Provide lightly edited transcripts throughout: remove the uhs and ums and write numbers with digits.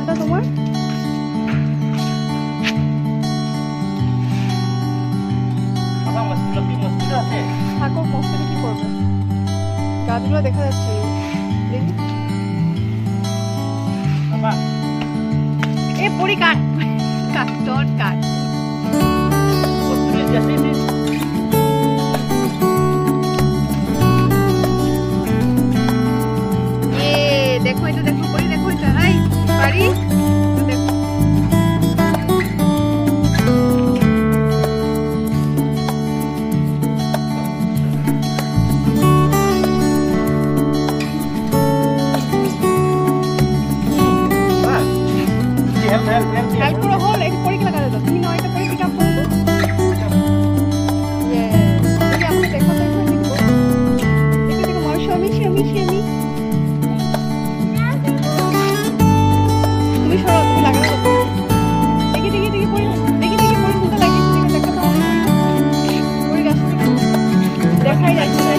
কোনটা তোমার? থাকো, মস্তিটা কি করবে? গাছগুলো দেখা যাচ্ছে। এ পরি কাট কাট ডট কাট। দেখো এটা, দেখো পরি, দেখো এটা। এই পারি দেখো। হেল্প করো, হল এটা পরীক্ষা লাগা দাও। তুমি নয়টা পরে পিক আপ করো। ইয়ে আমাকে দেখো, দেখো দেখো দেখো মার্শো। আমি তুমি সরো, তুমি লাগা দাও। দেখি পরি, দেখি পরি কোনটা লাগিয়েছে। দেখো তো পরি গাছ দেখাই যাচ্ছে।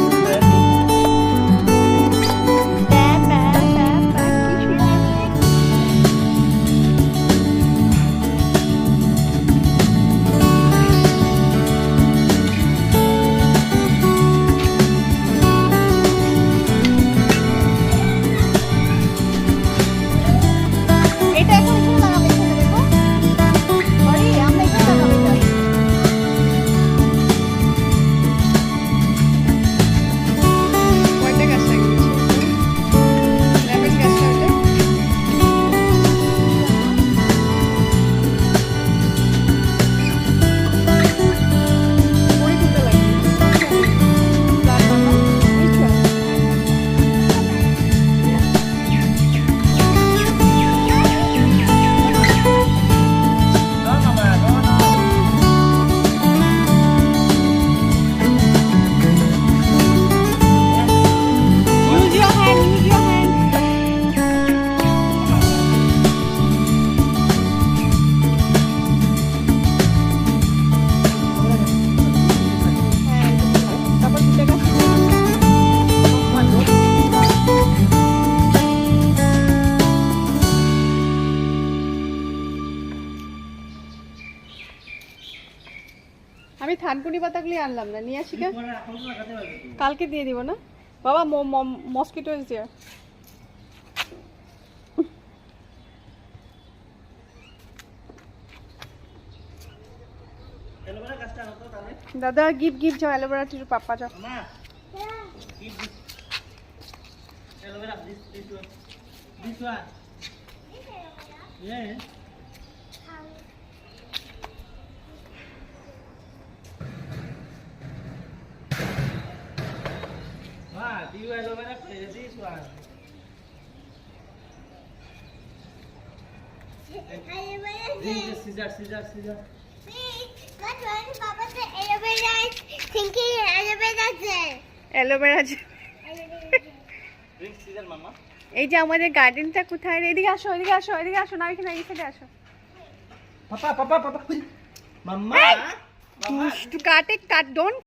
আমি থানকুনি পাতাগুলি আনলাম না, নিয়ে আসি। কালকে দিয়ে দিব না বাবা। Mosquito is there. দাদা গিফট যাও অ্যালোভেরা টু পাপা যাও। Do you aloe vera play this one? This is scissor. What was Papa said? Aloe vera is thinking aloe vera gel. Aloe vera gel. Bring scissor, mama. এই যে আমাদের গার্ডেনটা কোথায়? এদিকে আসো না, এখানে এই সাইডে আসো। Papa. Mama. Two cut don't